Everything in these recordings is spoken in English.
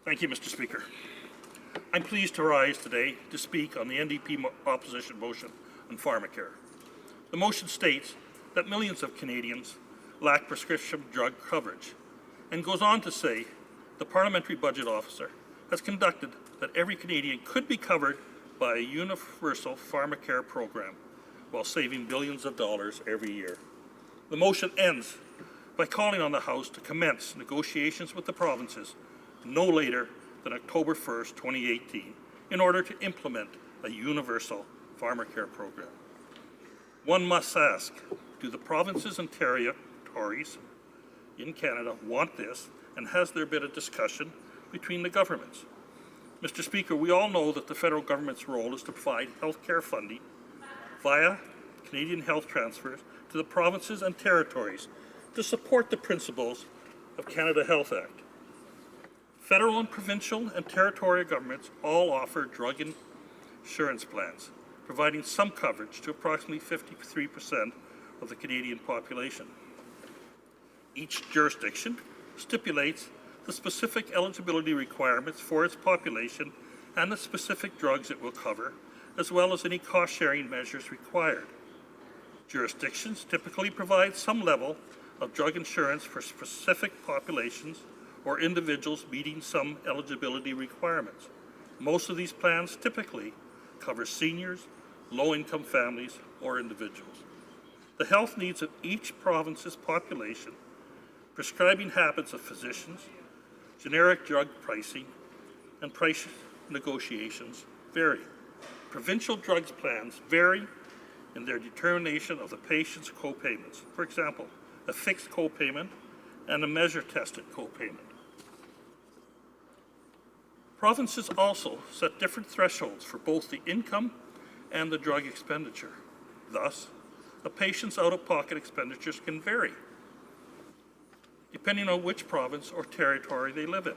Thank you, Mr. Speaker. I'm pleased to rise today to speak on the NDP opposition motion on Pharmacare. The motion states that millions of Canadians lack prescription drug coverage, and goes on to say the Parliamentary Budget Officer has conducted that every Canadian could be covered by a universal Pharmacare program while saving billions of dollars every year. The motion ends by calling on the House to commence negotiations with the provinces no later than October 1st, 2018, in order to implement a universal Pharmacare program. One must ask, do the provinces and territories in Canada want this, and has there been a discussion between the governments? Mr. Speaker, we all know that the federal government's role is to provide health care funding via Canadian health transfers to the provinces and territories to support the principles of Canada Health Act. Federal and provincial and territorial governments all offer drug insurance plans, providing some coverage to approximately 53% of the Canadian population. Each jurisdiction stipulates the specific eligibility requirements for its population and the specific drugs it will cover, as well as any cost-sharing measures required. Jurisdictions typically provide some level of drug insurance for specific populations or individuals meeting some eligibility requirements. Most of these plans typically cover seniors, low-income families, or individuals. The health needs of each province's population, prescribing habits of physicians, generic drug pricing, and price negotiations vary. Provincial drugs plans vary in their determination of the patient's co-payments. For example, a fixed co-payment and a measure-tested co-payment. Provinces also set different thresholds for both the income and the drug expenditure. Thus, a patient's out-of-pocket expenditures can vary, depending on which province or territory they live in.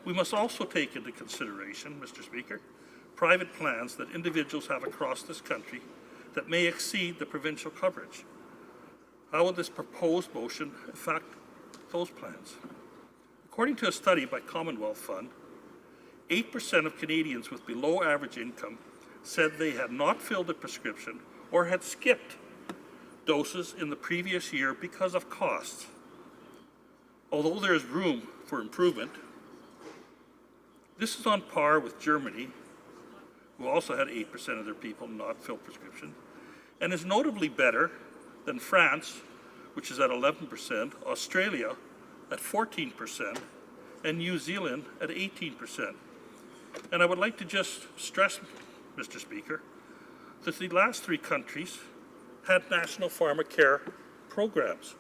We must also take into consideration, Mr. Speaker, private plans that individuals have across this country that may exceed the provincial coverage. How will this proposed motion affect those plans? According to a study by Commonwealth Fund, 8% of Canadians with below average income said they had not filled a prescription or had skipped doses in the previous year because of costs. Although there is room for improvement, this is on par with Germany, who also had 8% of their people not fill prescription, and is notably better than France, which is at 11%, Australia at 14%, and New Zealand at 18%. And I would like to just stress, Mr. Speaker, that the last three countries had national Pharmacare programs.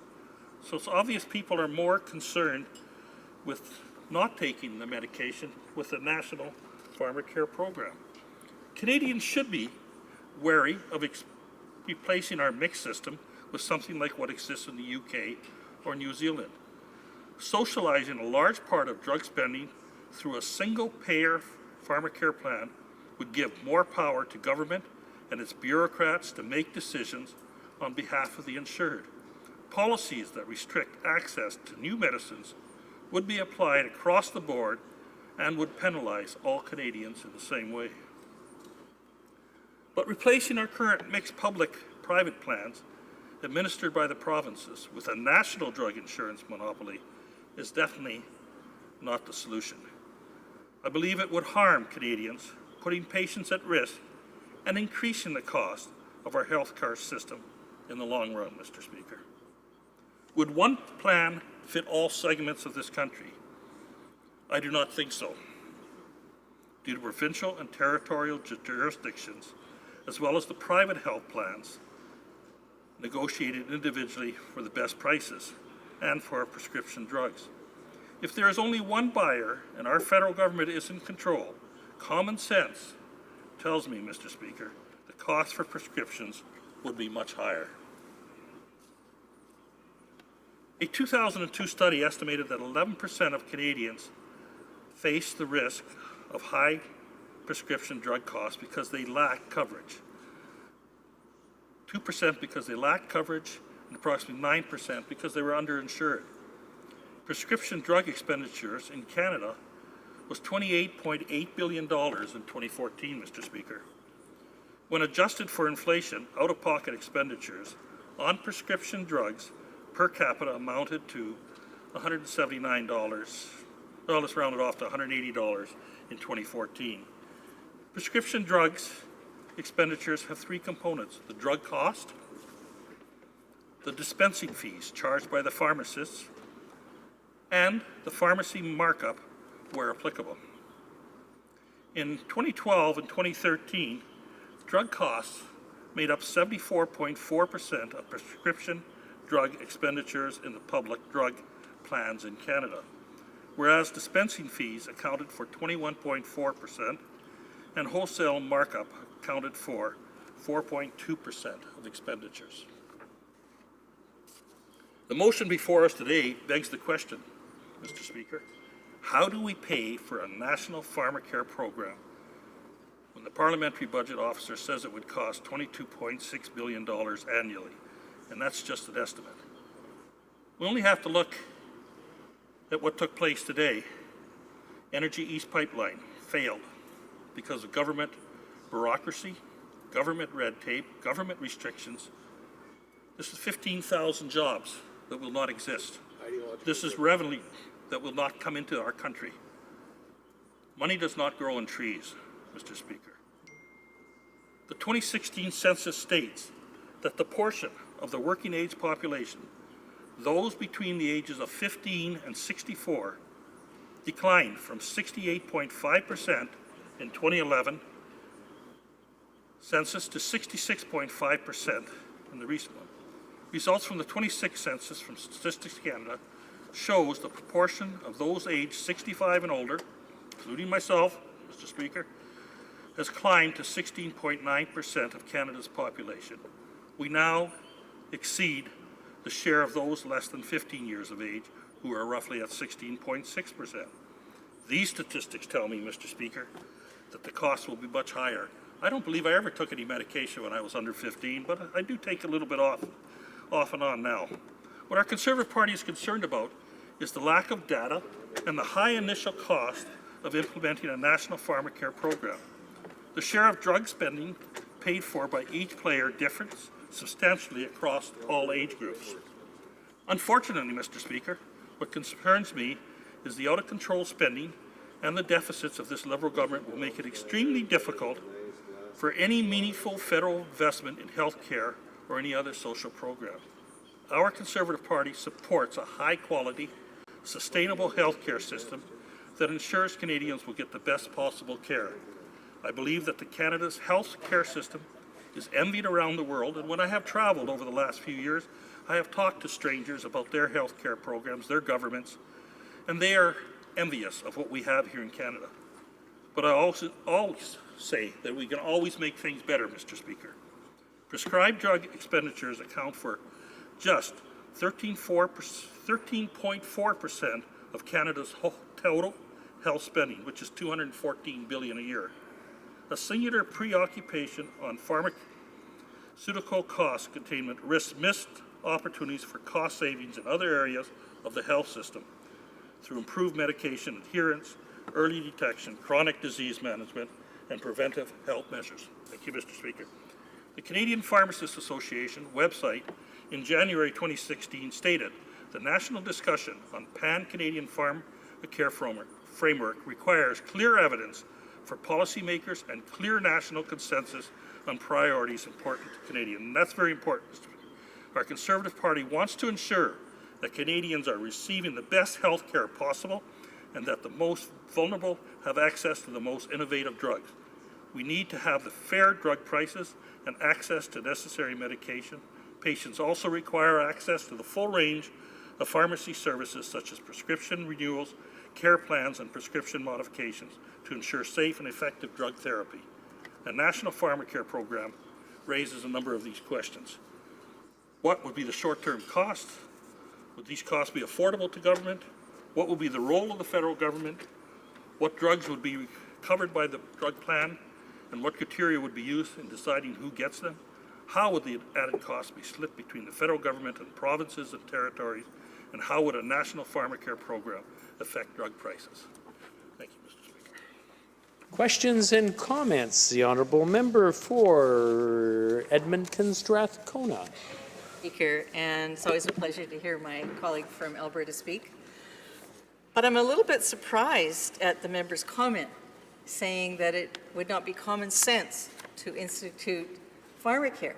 So it's obvious people are more concerned with not taking the medication with the national Pharmacare program. Canadians should be wary of replacing our mixed system with something like what exists in the UK or New Zealand. Socializing a large part of drug spending through a single-payer Pharmacare plan would give more power to government and its bureaucrats to make decisions on behalf of the insured. Policies that restrict access to new medicines would be applied across the board and would penalize all Canadians in the same way. But replacing our current mixed public-private plans administered by the provinces with a national drug insurance monopoly is definitely not the solution. I believe it would harm Canadians, putting patients at risk and increasing the cost of our health care system in the long run, Mr. Speaker. Would one plan fit all segments of this country? I do not think so. Due to provincial and territorial jurisdictions, as well as the private health plans negotiated individually for the best prices and for prescription drugs. If there is only one buyer and our federal government is in control, common sense tells me, Mr. Speaker, the cost for prescriptions would be much higher. A 2002 study estimated that 11% of Canadians face the risk of high prescription drug costs because they lack coverage. 2% because they lack coverage, and approximately 9% because they were underinsured. Prescription drug expenditures in Canada was $28.8 billion in 2014, Mr. Speaker. When adjusted for inflation, out-of-pocket expenditures on prescription drugs per capita amounted to $179. Well, let's round it off to $180 in 2014. Prescription drugs expenditures have three components: the drug cost, the dispensing fees charged by the pharmacists, and the pharmacy markup where applicable. In 2012 and 2013, drug costs made up 74.4% of prescription drug expenditures in the public drug plans in Canada, whereas dispensing fees accounted for 21.4% and wholesale markup accounted for 4.2% of expenditures. The motion before us today begs the question, Mr. Speaker, how do we pay for a national Pharmacare program when the Parliamentary Budget Officer says it would cost $22.6 billion annually? And that's just an estimate. We only have to look at what took place today. Energy East Pipeline failed because of government bureaucracy, government red tape, government restrictions. This is 15,000 jobs that will not exist. This is revenue that will not come into our country. Money does not grow on trees, Mr. Speaker. The 2016 census states that the portion of the working age population, those between the ages of 15 and 64, declined from 68.5% in 2011 census to 66.5% in the recent one. Results from the 26th census from Statistics Canada shows the proportion of those aged 65 and older, including myself, Mr. Speaker, has climbed to 16.9% of Canada's population. We now exceed the share of those less than 15 years of age, who are roughly at 16.6%. These statistics tell me, Mr. Speaker, that the cost will be much higher. I don't believe I ever took any medication when I was under 15, but I do take a little bit off and on now. What our Conservative Party is concerned about is the lack of data and the high initial cost of implementing a national Pharmacare program. The share of drug spending paid for by each player differs substantially across all age groups. Unfortunately, Mr. Speaker, what concerns me is the out-of-control spending and the deficits of this Liberal government will make it extremely difficult for any meaningful federal investment in health care or any other social program. Our Conservative Party supports a high-quality, sustainable health care system that ensures Canadians will get the best possible care. I believe that Canada's health care system is envied around the world, and when I have traveled over the last few years, I have talked to strangers about their health care programs, their governments, and they are envious of what we have here in Canada. But I also always say that we can always make things better, Mr. Speaker. Prescribed drug expenditures account for just 13.4% of Canada's total health spending, which is $214 billion a year. A singular preoccupation on pharmaceutical cost containment risks missed opportunities for cost savings in other areas of the health system through improved medication adherence, early detection, chronic disease management, and preventive health measures. Thank you, Mr. Speaker. The Canadian Pharmacists Association website in January 2016 stated, the national discussion on pan-Canadian Pharmacare framework requires clear evidence for policymakers and clear national consensus on priorities important to Canadians. And that's very important, Mr. Speaker. Our Conservative Party wants to ensure that Canadians are receiving the best health care possible and that the most vulnerable have access to the most innovative drugs. We need to have the fair drug prices and access to necessary medication. Patients also require access to the full range of pharmacy services such as prescription renewals, care plans, and prescription modifications to ensure safe and effective drug therapy. A national Pharmacare program raises a number of these questions. What would be the short-term costs? Would these costs be affordable to government? What will be the role of the federal government? What drugs would be covered by the drug plan? And what criteria would be used in deciding who gets them? How would the added cost be split between the federal government and provinces and territories? And how would a national Pharmacare program affect drug prices? Thank you, Mr. Speaker. Questions and comments? The honourable member for Edmonton Strathcona. Speaker, and it's always a pleasure to hear my colleague from Alberta speak. But I'm a little bit surprised at the member's comment saying that it would not be common sense to institute Pharmacare.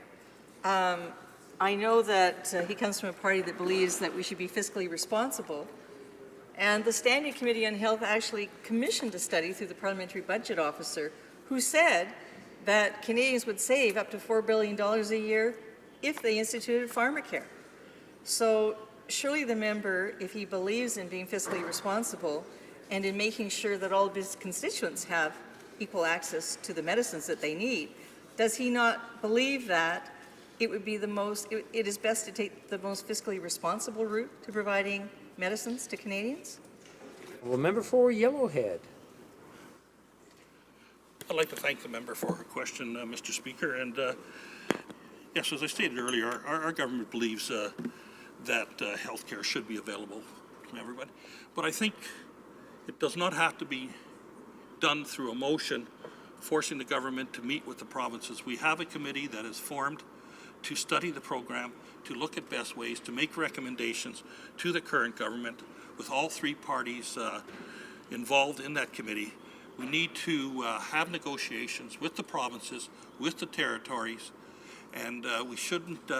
I know that he comes from a party that believes that we should be fiscally responsible, and the Standing Committee on Health actually commissioned a study through the Parliamentary Budget Officer who said that Canadians would save up to $4 billion a year if they instituted Pharmacare. So surely the member, if he believes in being fiscally responsible and in making sure that all of his constituents have equal access to the medicines that they need, does he not believe that it would be it is best to take the most fiscally responsible route to providing medicines to Canadians? Well, member for Yellowhead. I'd like to thank the member for her question, Mr. Speaker. And yes, as I stated earlier, our government believes that health care should be available to everybody. But I think it does not have to be done through a motion forcing the government to meet with the provinces. We have a committee that is formed to study the program, to look at best ways, to make recommendations to the current government with all three parties involved in that committee. We need to have negotiations with the provinces, with the territories, and we shouldn't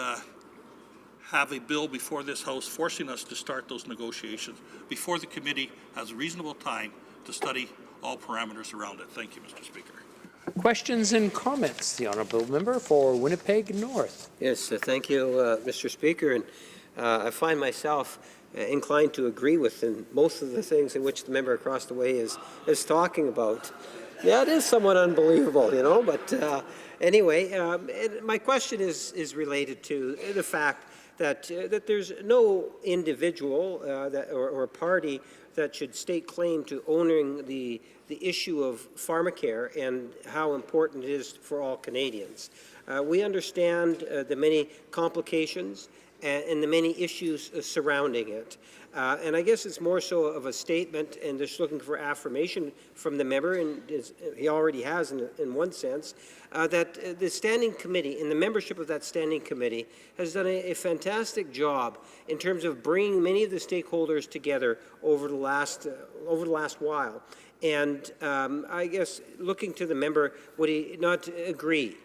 have a bill before this House forcing us to start those negotiations before the committee has reasonable time to study all parameters around it. Thank you, Mr. Speaker. Questions and comments? The honourable member for Winnipeg North. Yes, thank you, Mr. Speaker. And I find myself inclined to agree with most of the things in which the member across the way is talking about. Yeah, it is somewhat unbelievable, you know, but anyway, my question is related to the fact that there's no individual or party that should stake claim to owning the issue of Pharmacare and how important it is for all Canadians. We understand the many complications and the many issues surrounding it. And I guess it's more so of a statement and just looking for affirmation from the member, and he already has in one sense, that the Standing Committee and the membership of that Standing Committee has done a fantastic job in terms of bringing many of the stakeholders together over the last while. And I guess looking to the member, would he not agree?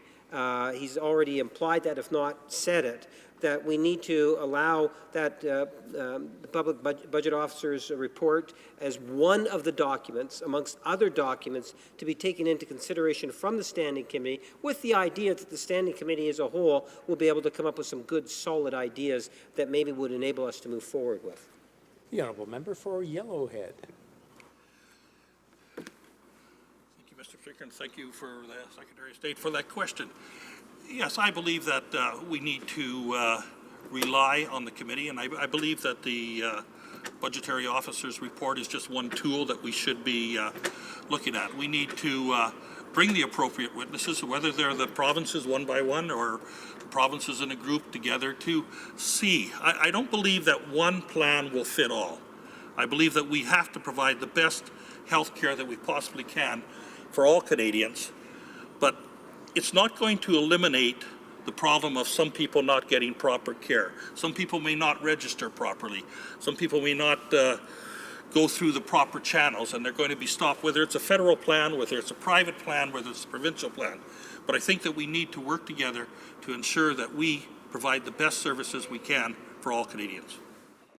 He's already implied that, if not said it, that we need to allow that the Public Budget Officer's report as one of the documents, amongst other documents, to be taken into consideration from the Standing Committee, with the idea that the Standing Committee as a whole will be able to come up with some good, solid ideas that maybe would enable us to move forward with. The honourable member for Yellowhead. Thank you, Mr. Speaker, and thank you for the Secretary of State for that question. Yes, I believe that we need to rely on the committee, and I believe that the budgetary officer's report is just one tool that we should be looking at. We need to bring the appropriate witnesses, whether they're the provinces one by one or the provinces in a group together, to see. I don't believe that one plan will fit all. I believe that we have to provide the best health care that we possibly can for all Canadians, but it's not going to eliminate the problem of some people not getting proper care. Some people may not register properly. Some people may not go through the proper channels, and they're going to be stopped, whether it's a federal plan, whether it's a private plan, whether it's a provincial plan. But I think that we need to work together to ensure that we provide the best services we can for all Canadians.